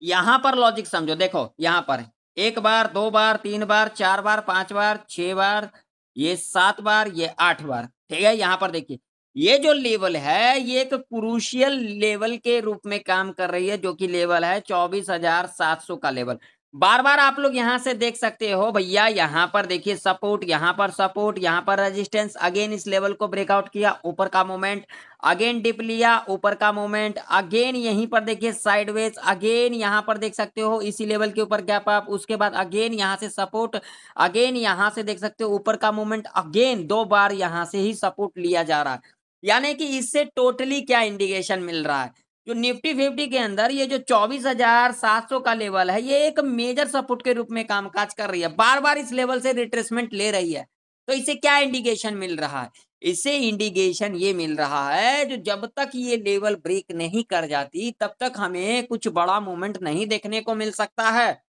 यहाँ पर लॉजिक समझो, देखो यहाँ पर 1 बार, 2 बार, 3 बार, 4 बार, 5 बार, 6 बार, ये 7 बार, ये 8 बार, ठीक है? यहाँ पर देखिए, ये जो लेवल है, ये एक क्रूशियल लेवल के रूप में काम कर रही है, जो कि लेवल है 24,700 का लेवल। बार-बार आप लोग यहाँ से देख सकते हो भैया, यहाँ पर देखिए सपोर्ट, यहाँ पर सपोर्ट, यहाँ पर रेजिस्टेंस, अगेन इस लेवल को ब्रेकआउट किया, ऊपर का मोमेंट, अगेन डिप लिया, ऊपर का मोमेंट, अगेन यहीं पर देखिए साइडवेज, अगेन यहाँ पर देख सकते हो इसी लेवल के ऊपर गैप अप, उसके बाद अगेन यहाँ से सपोर्ट, अगेन यहाँ से देख सकते हो ऊपर का मूवमेंट, अगेन 2 बार यहाँ से ही सपोर्ट लिया जा रहा है। यानी कि इससे टोटली क्या इंडिकेशन मिल रहा है? जो निफ्टी 50 के अंदर ये जो 24,700 का लेवल है, ये एक मेजर सपोर्ट के रूप में कामकाज कर रही है। बार-बार इस लेवल से रिट्रेसमेंट ले रही है। तो इससे क्या इंडिकेशन मिल रहा है? इससे इंडिकेशन ये मिल रहा है, जो जब तक ये लेवल ब्रेक नहीं कर जाती, तब तक हमें कुछ बड़ा मूवमेंट नहीं देखने को मिल सकता है।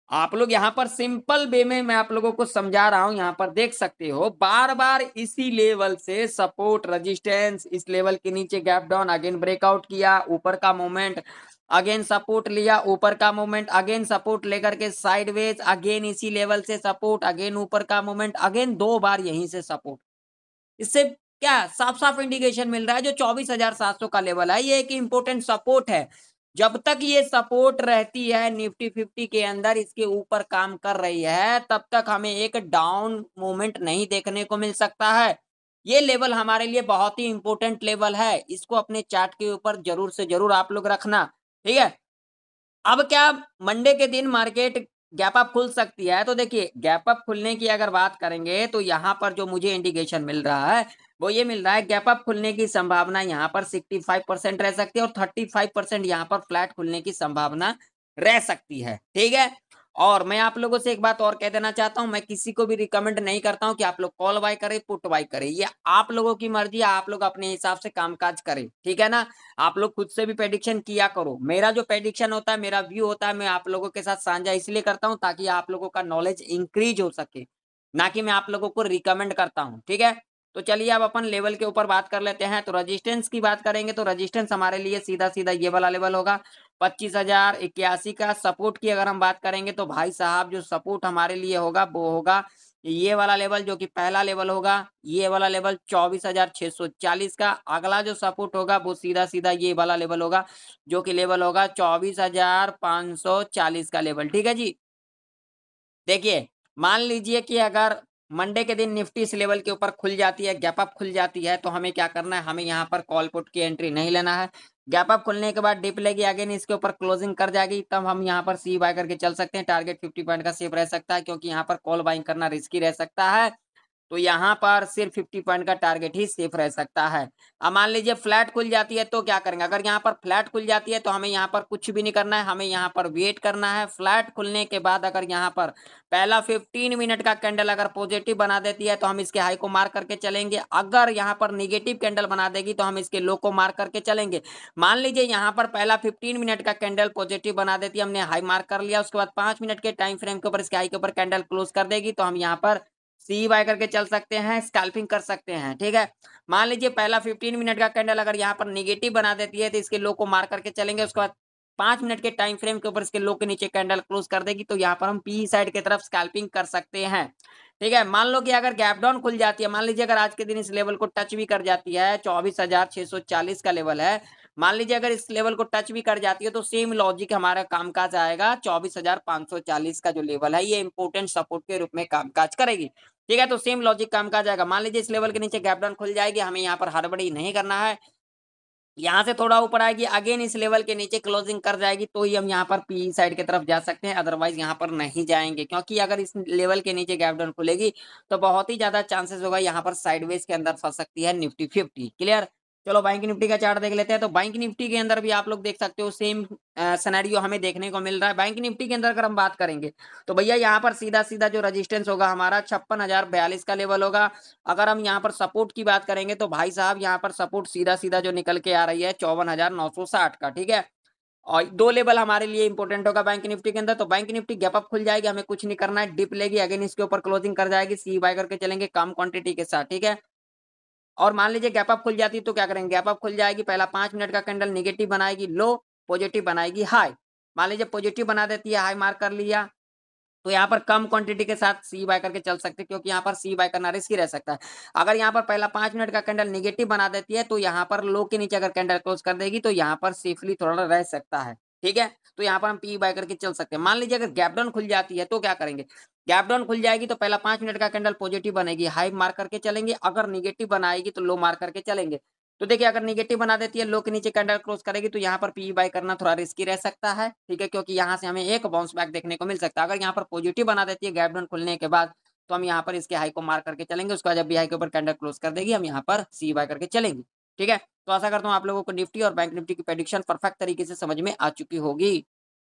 आप लोग यहाँ पर सिंपल वे में मैं आप लोगों को समझा रहा हूं, यहाँ पर देख सकते हो बार बार इसी लेवल से सपोर्ट, रेजिस्टेंस, इस लेवल के नीचे गैप डाउन, अगेन ब्रेकआउट किया, ऊपर का मूवमेंट, अगेन सपोर्ट लिया, ऊपर का मूवमेंट, अगेन सपोर्ट लेकर के साइडवेज, अगेन इसी लेवल से सपोर्ट, अगेन ऊपर का मूवमेंट, अगेन 2 बार यहीं से सपोर्ट। इससे क्या साफ-साफ इंडिकेशन मिल रहा है, जो 24,700 का लेवल है, ये एक इंपॉर्टेंट सपोर्ट है। जब तक ये सपोर्ट रहती है निफ्टी 50 के अंदर, इसके ऊपर काम कर रही है, तब तक हमें एक डाउन मूवमेंट नहीं देखने को मिल सकता है। ये लेवल हमारे लिए बहुत ही इंपॉर्टेंट लेवल है। इसको अपने चार्ट के ऊपर ज़रूर से ज़रूर आप लोग रखना, ठीक है? अब क्या मंडे के दिन मार्केट गैप अप खुल सकती है? तो देखिए, गैप अप खुलने की अगर बात करेंगे, तो यहाँ पर जो मुझे इंडिकेशन मिल रहा है, वो ये मिल रहा है गैप अप खुलने की संभावना यहाँ पर 65% रह सकती है और 35% यहाँ पर फ्लैट खुलने की संभावना रह सकती है, ठीक है? और मैं आप लोगों से एक बात और कह देना चाहता हूँ, मैं किसी को भी रिकमेंड नहीं करता हूँ कि आप लोग कॉल बाय करें, पुट बाय करें। ये आप लोगों की मर्ज़ी है, आप लोग अपने हिसाब से कामकाज करें, ठीक है ना? आप लोग खुद से भी प्रेडिक्शन किया करो। मेरा जो प्रेडिक्शन होता है, मेरा व्यू होता है, मैं आप लोगों के साथ साझा इसलिए करता हूँ ताकि आप लोगों का नॉलेज इंक्रीज हो सके, ना कि मैं आप लोगों को रिकमेंड करता हूँ, ठीक है? तो चलिए अब अपन लेवल के ऊपर बात कर लेते हैं। तो रेजिस्टेंस की बात करेंगे, तो रेजिस्टेंस हमारे लिए सीधा-सीधा ये वाला लेवल होगा 25,081 का। सपोर्ट की अगर हम बात करेंगे, तो भाई साहब जो सपोर्ट हमारे लिए होगा, वो होगा ये वाला लेवल, जो कि पहला लेवल होगा, ये वाला लेवल 24,640 का। अगला जो सपोर्ट होगा, वो सीधा-सीधा ये वाला लेवल होगा, जो कि लेवल होगा 24,540 का लेवल, ठीक है जी? देखिए, मान लीजिए कि अगर मंडे के दिन निफ्टी इस लेवल के ऊपर खुल जाती है, गैप अप खुल जाती है, तो हमें क्या करना है? हमें यहाँ पर कॉल पुट की एंट्री नहीं लेना है। गैप अप खुलने के बाद डिप लेगी, अगेन इसके ऊपर क्लोजिंग कर जाएगी, तब हम यहाँ पर सी बाय करके चल सकते हैं। टारगेट 50 पॉइंट का सेफ रह सकता है, क्योंकि यहाँ पर कॉल बाइंग करना रिस्की रह सकता है। तो यहाँ पर सिर्फ 50 पॉइंट का टारगेट ही सेफ रह सकता है। अब मान लीजिए फ्लैट खुल जाती है, तो क्या करेंगे? अगर यहाँ पर फ्लैट खुल जाती है, तो हमें यहाँ पर कुछ भी नहीं करना है, हमें यहाँ पर वेट करना है। फ्लैट खुलने के बाद अगर यहाँ पर पहला 15 मिनट का कैंडल अगर पॉजिटिव बना देती है, तो हम इसके हाई को मार्क करके चलेंगे। अगर यहाँ पर नेगेटिव कैंडल बना देगी, तो हम इसके लो को मार्क करके चलेंगे। मान लीजिए यहाँ पर पहला 15 मिनट का कैंडल पॉजिटिव बना देती है, हमने हाई मार्क कर लिया, उसके बाद 5 मिनट के टाइम फ्रेम के ऊपर इसके हाई के ऊपर कैंडल क्लोज कर देगी, तो हम यहाँ पर सी बाय करके चल सकते हैं, स्कैल्पिंग कर सकते हैं, ठीक है? मान लीजिए पहला 15 मिनट का कैंडल अगर यहाँ पर नेगेटिव बना देती है, तो इसके लो को मार करके चलेंगे, उसके बाद 5 मिनट के टाइम फ्रेम के ऊपर इसके लो के नीचे कैंडल क्लोज कर देगी, तो यहाँ पर हम पी साइड की तरफ स्कैल्पिंग कर सकते हैं, ठीक है? मान लो कि अगर गैप डाउन खुल जाती है, मान लीजिए अगर आज के दिन इस लेवल को टच भी कर जाती है, 24,640 का लेवल है, मान लीजिए अगर इस लेवल को टच भी कर जाती है, तो सेम लॉजिक हमारा कामकाज आएगा, 24,540 का जो लेवल है, ये इंपॉर्टेंट सपोर्ट के रूप में कामकाज करेगी। ठीक है, तो सेम लॉजिक काम का जाएगा। मान लीजिए इस लेवल के नीचे गैप डाउन खुल जाएगी, हमें यहाँ पर हड़बड़ी नहीं करना है। यहाँ से थोड़ा ऊपर आएगी, अगेन इस लेवल के नीचे क्लोजिंग कर जाएगी, तो ही हम यहाँ पर पी साइड की तरफ जा सकते हैं, अदरवाइज यहाँ पर नहीं जाएंगे, क्योंकि अगर इस लेवल के नीचे गैप डाउन खुलेगी, तो बहुत ही ज्यादा चांसेस होगा यहाँ पर साइडवेज के अंदर फंस सकती है निफ्टी 50। क्लियर? चलो बैंक निफ्टी का चार्ट देख लेते हैं। तो बैंक निफ्टी के अंदर भी आप लोग देख सकते हो, सेम सिनेरियो हमें देखने को मिल रहा है। बैंक निफ्टी के अंदर अगर हम बात करेंगे, तो भैया यहाँ पर सीधा-सीधा जो रेजिस्टेंस होगा हमारा 56,042 का लेवल होगा। अगर हम यहाँ पर सपोर्ट की बात करेंगे, तो भाई साहब यहाँ पर सपोर्ट सीधा-सीधा जो निकल के आ रही है 54,960 का, ठीक है? और 2 लेवल हमारे लिए इंपॉर्टेंट होगा बैंक निफ्टी के अंदर। तो बैंक निफ्टी गैप अप खुल जाएगी, हमें कुछ नहीं करना है, डिप लेगी, अगेन इसके ऊपर क्लोजिंग कर जाएगी, सी बाय करके चलेंगे कम क्वांटिटी के साथ, ठीक है? और मान लीजिए गैप अप खुल जाती है, तो क्या करेंगे? गैप अप खुल जाएगी, पहला 5 मिनट का कैंडल नेगेटिव बनाएगी लो, पॉजिटिव बनाएगी हाई। मान लीजिए पॉजिटिव बना देती है, हाई मार्क कर लिया, तो यहाँ पर कम क्वांटिटी के साथ सी बाय करके चल सकते हैं, क्योंकि यहाँ पर सी बाय करना रिस्की रह सकता है। अगर यहाँ पर पहला 5 मिनट का कैंडल नेगेटिव बना देती है, तो यहाँ पर लो के नीचे अगर कैंडल क्लोज कर देगी, तो यहाँ पर सेफली थोड़ा रह सकता है। ठीक है, तो यहाँ पर हम पी बाय करके चल सकते हैं। मान लीजिए अगर गैप डाउन खुल जाती है तो क्या करेंगे, गैप डाउन खुल जाएगी तो पहला 5 मिनट का कैंडल पॉजिटिव बनेगी, हाई मार्क करके चलेंगे, अगर निगेटिव बनाएगी तो लो मार्क करके चलेंगे। तो देखिए अगर नेगेटिव बना देती है, लो के नीचे कैंडल क्लोज करेगी, तो यहाँ पर पी बाय करना थोड़ा रिस्की रह सकता है। ठीक है, क्योंकि यहाँ से हमें एक बाउंस बैक देखने को मिल सकता है। अगर यहाँ पर पॉजिटिव बना देती है गैप डाउन खुलने के बाद, तो हम यहाँ पर इसके हाई को मार्क करके चलेंगे, उसके बाद जब भी हाई के ऊपर कैंडल क्लोज कर देगी, हम यहाँ पर सी बाय करके चलेंगे। ठीक है, तो आशा करता हूँ आप लोगों को निफ्टी और बैंक निफ्टी की प्रेडिक्शन परफेक्ट तरीके से समझ में आ चुकी होगी।